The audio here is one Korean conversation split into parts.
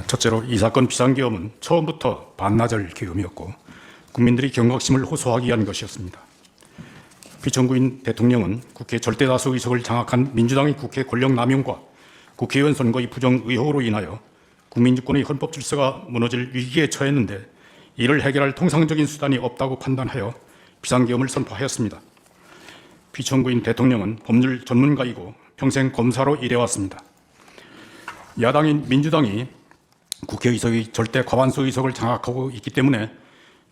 첫째로 이 사건 비상계엄은 처음부터 반나절 계엄이었고 국민들이 경각심을 호소하기 위한 것이었습니다. 피청구인 대통령은 국회 절대다수 의석을 장악한 민주당의 국회 권력 남용과 국회의원 선거의 부정 의혹으로 인하여 국민주권의 헌법 질서가 무너질 위기에 처했는데 이를 해결할 통상적인 수단이 없다고 판단하여 비상계엄을 선포하였습니다. 피청구인 대통령은 법률 전문가이고 평생 검사로 일해왔습니다. 야당인 민주당이 국회의석의 절대 과반수 의석을 장악하고 있기 때문에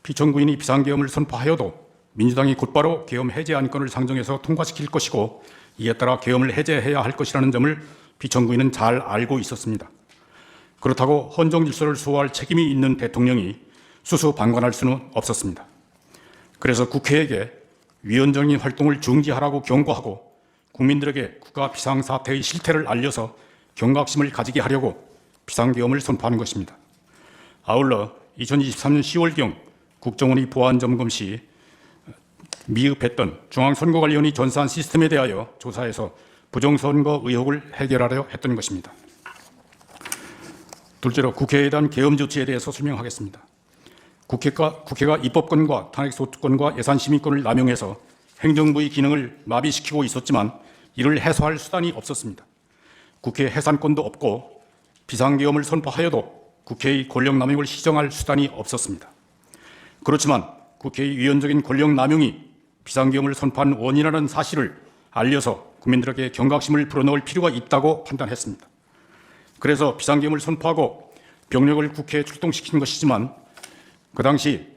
피청구인이 비상계엄을 선포하여도 민주당이 곧바로 계엄 해제 안건을 상정해서 통과시킬 것이고 이에 따라 계엄을 해제해야 할 것이라는 점을 피청구인은 잘 알고 있었습니다. 그렇다고 헌정 질서를 수호할 책임이 있는 대통령이 수수방관할 수는 없었습니다. 그래서 국회에게 위헌적인 활동을 중지하라고 경고하고 국민들에게 국가 비상사태의 실태를 알려서 경각심을 가지게 하려고 비상계엄을 선포하는 것입니다. 아울러 2023년 10월경 국정원이 보안점검 시 미흡했던 중앙선거관리원이 전산 시스템에 대하여 조사해서 부정선거 의혹을 해결하려 했던 것입니다. 둘째로 국회에 대한 계엄 조치에 대해서 설명하겠습니다. 국회가 입법권과 탄핵소추권과 예산심의권을 남용해서 행정부의 기능을 마비시키고 있었지만 이를 해소할 수단이 없었습니다. 국회 해산권도 없고 비상계엄을 선포하여도 국회의 권력 남용을 시정할 수단이 없었습니다. 그렇지만 국회의 위헌적인 권력 남용이 비상계엄을 선포한 원인이라는 사실을 알려서 국민들에게 경각심을 불어넣을 필요가 있다고 판단했습니다. 그래서 비상계엄을 선포하고 병력을 국회에 출동시킨 것이지만 그 당시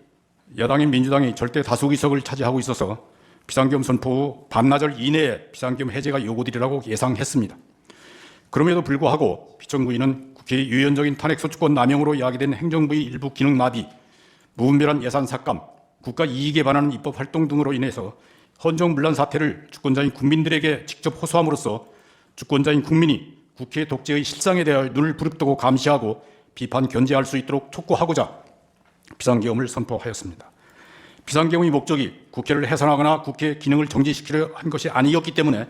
야당인 민주당이 절대 다수 의석을 차지하고 있어서 비상계엄 선포 후 반나절 이내에 비상계엄 해제가 요구되리라고 예상했습니다. 그럼에도 불구하고 피청구인은 국회의 유연적인 탄핵소추권 남용으로 야기된 행정부의 일부 기능 마비, 무분별한 예산 삭감, 국가 이익에 반하는 입법 활동 등으로 인해서 헌정문란 사태를 주권자인 국민들에게 직접 호소함으로써 주권자인 국민이 국회 독재의 실상에 대하여 눈을 부릅뜨고 감시하고 비판 견제할 수 있도록 촉구하고자 비상계엄을 선포하였습니다. 비상계엄의 목적이 국회를 해산하거나 국회 기능을 정지시키려 한 것이 아니었기 때문에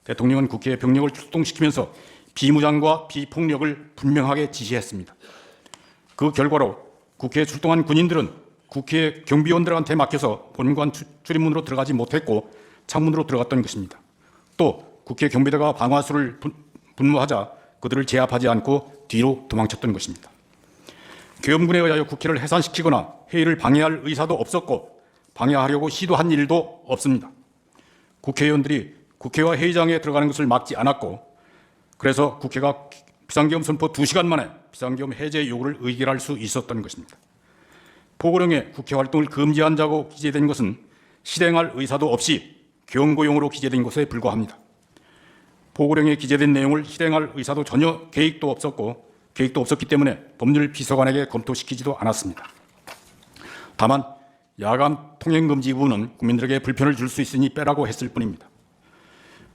대통령은 국회에 병력을 출동시키면서 비무장과 비폭력을 분명하게 지시했습니다. 그 결과로 국회에 출동한 군인들은 국회 경비원들한테 맡겨서 본관 출입문으로 들어가지 못했고 창문으로 들어갔던 것입니다. 또 국회 경비대가 방화수를 분무하자 그들을 제압하지 않고 뒤로 도망쳤던 것입니다. 계엄군에 의하여 국회를 해산시키거나 회의를 방해할 의사도 없었고 방해하려고 시도한 일도 없습니다. 국회의원들이 국회와 회의장에 들어가는 것을 막지 않았고 그래서 국회가 비상계엄 선포 2시간 만에 비상계엄 해제 요구를 의결할 수 있었던 것입니다. 포고령에 국회 활동을 금지한 자고 기재된 것은 실행할 의사도 없이 경고용으로 기재된 것에 불과합니다. 포고령에 기재된 내용을 실행할 의사도 전혀 계획도 없었기 때문에 법률비서관에게 검토시키지도 않았습니다. 다만 야간 통행금지 부분은 국민들에게 불편을 줄 수 있으니 빼라고 했을 뿐입니다.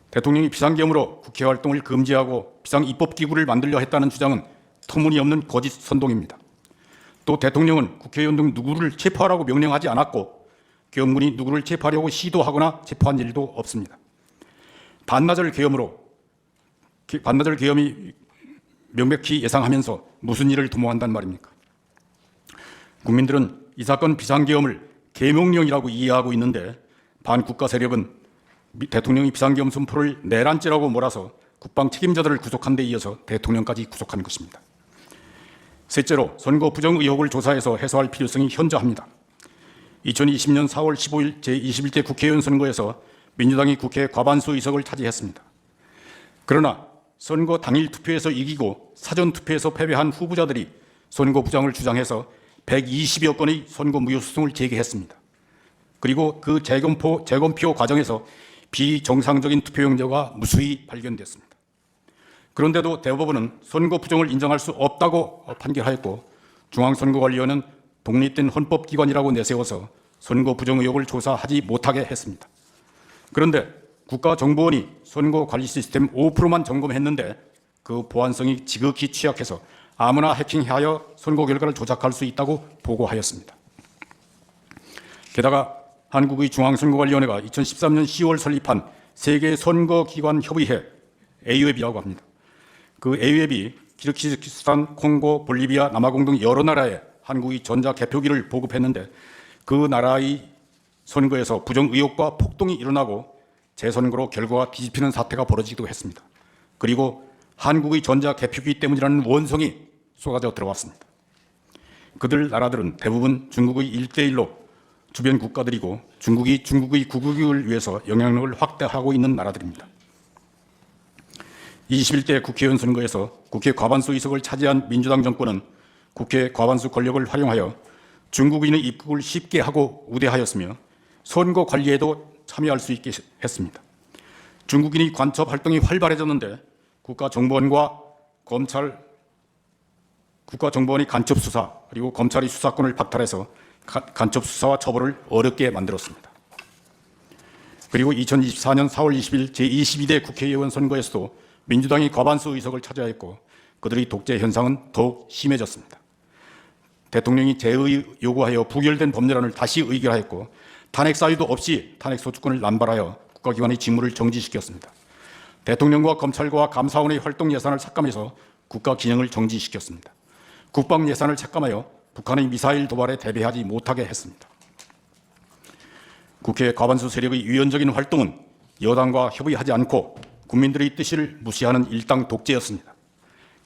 대통령이 비상계엄으로 국회 활동을 금지하고 비상입법기구를 만들려 했다는 주장은 터무니없는 거짓 선동입니다. 또 대통령은 국회의원 등 누구를 체포하라고 명령하지 않았고 계엄군이 누구를 체포하려고 시도하거나 체포한 일도 없습니다. 반나절 계엄이 명백히 예상하면서 무슨 일을 도모한단 말입니까? 국민들은 이 사건 비상계엄을 계명령이라고 이해하고 있는데 반국가 세력은 대통령이 비상계엄 선포를 내란죄라고 몰아서 국방 책임자들을 구속한 데 이어서 대통령까지 구속한 것입니다. 셋째로 선거 부정 의혹을 조사해서 해소할 필요성이 현저합니다. 2020년 4월 15일 제21대 국회의원 선거에서 민주당이 국회 과반수 의석을 차지했습니다. 그러나 선거 당일 투표에서 이기고 사전 투표에서 패배한 후보자들이 선거 부정을 주장해서 120여 건의 선거 무효소송을 제기했습니다. 그리고 그 재검표 과정에서 비정상적인 투표용지가 무수히 발견됐습니다. 그런데도 대법원은 선거 부정을 인정할 수 없다고 판결하였고 중앙선거관리원은 독립된 헌법기관이라고 내세워서 선거 부정 의혹을 조사하지 못하게 했습니다. 그런데 국가정보원이 선거관리 시스템 5%만 점검했는데 그 보안성이 지극히 취약해서 아무나 해킹하여 선거 결과를 조작할 수 있다고 보고하였습니다. 게다가 한국의 중앙선거관리위원회가 2013년 10월 설립한 세계선거기관협의회 AU협이라고 합니다. 그 AU협이 키르기즈스탄, 콩고, 볼리비아, 남아공 등 여러 나라에 한국이 전자 개표기를 보급했는데 그 나라의 선거에서 부정 의혹과 폭동이 일어나고 재선거로 결과가 뒤집히는 사태가 벌어지기도 했습니다. 그리고 한국의 전자 개표기 때문이라는 원성이 쏟아져 들어왔습니다. 그들 나라들은 대부분 중국의 1대1로 주변 국가들이고 중국이 중국의 국익을 위해서 영향력을 확대하고 있는 나라들입니다. 21대 국회의원 선거에서 국회 과반수 의석을 차지한 민주당 정권은 국회 과반수 권력을 활용하여 중국인의 입국을 쉽게 하고 우대하였으며 선거 관리에도 참여할 수 있게 했습니다. 중국인의 간첩 활동이 활발해졌는데 국가정보원이 간첩 수사 그리고 검찰이 수사권을 박탈해서 간첩 수사와 처벌을 어렵게 만들었습니다. 그리고 2024년 4월 20일 제22대 국회의원 선거에서도 민주당이 과반수 의석을 차지하였고 그들의 독재 현상은 더욱 심해졌습니다. 대통령이 재의 요구하여 부결된 법률안을 다시 의결하였고 탄핵 사유도 없이 탄핵 소추권을 남발하여 국가기관의 직무를 정지시켰습니다. 대통령과 검찰과 감사원의 활동 예산을 삭감해서 국가 기능을 정지시켰습니다. 국방 예산을 삭감하여 북한의 미사일 도발에 대비하지 못하게 했습니다. 국회 과반수 세력의 유연적인 활동은 여당과 협의하지 않고 국민들의 뜻을 무시하는 일당 독재였습니다.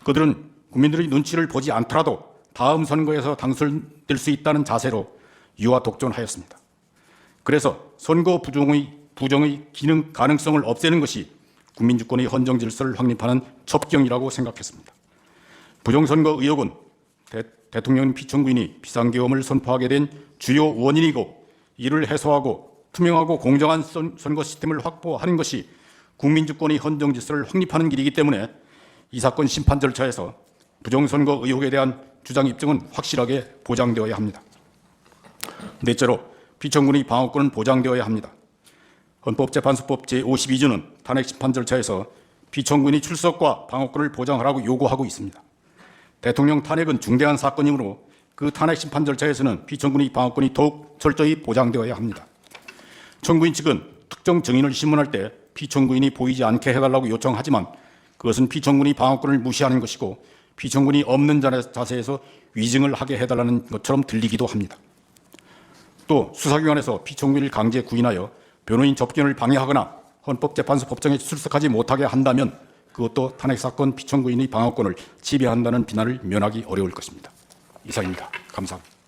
그들은 국민들의 눈치를 보지 않더라도 다음 선거에서 당선될 수 있다는 자세로 유화 독존하였습니다. 그래서 선거 부정의 기능 가능성을 없애는 것이 국민주권의 헌정 질서를 확립하는 첩경이라고 생각했습니다. 부정선거 의혹은 대통령 피청구인이 비상계엄을 선포하게 된 주요 원인이고 이를 해소하고 투명하고 공정한 선거 시스템을 확보하는 것이 국민주권의 헌정 질서를 확립하는 길이기 때문에 이 사건 심판 절차에서 부정선거 의혹에 대한 주장 입증은 확실하게 보장되어야 합니다. 넷째로 피청구인의 방어권은 보장되어야 합니다. 헌법재판소법 제52조는 탄핵 심판 절차에서 피청구인의 출석과 방어권을 보장하라고 요구하고 있습니다. 대통령 탄핵은 중대한 사건이므로 그 탄핵 심판 절차에서는 피청구인의 방어권이 더욱 철저히 보장되어야 합니다. 청구인 측은 특정 증인을 신문할 때 피청구인이 보이지 않게 해달라고 요청하지만 그것은 피청구인의 방어권을 무시하는 것이고 피청구인이 없는 자세에서 위증을 하게 해달라는 것처럼 들리기도 합니다. 또 수사기관에서 피청구인을 강제 구인하여 변호인 접견을 방해하거나 헌법재판소 법정에 출석하지 못하게 한다면 그것도 탄핵사건 피청구인의 방어권을 지배한다는 비난을 면하기 어려울 것입니다. 이상입니다. 감사합니다.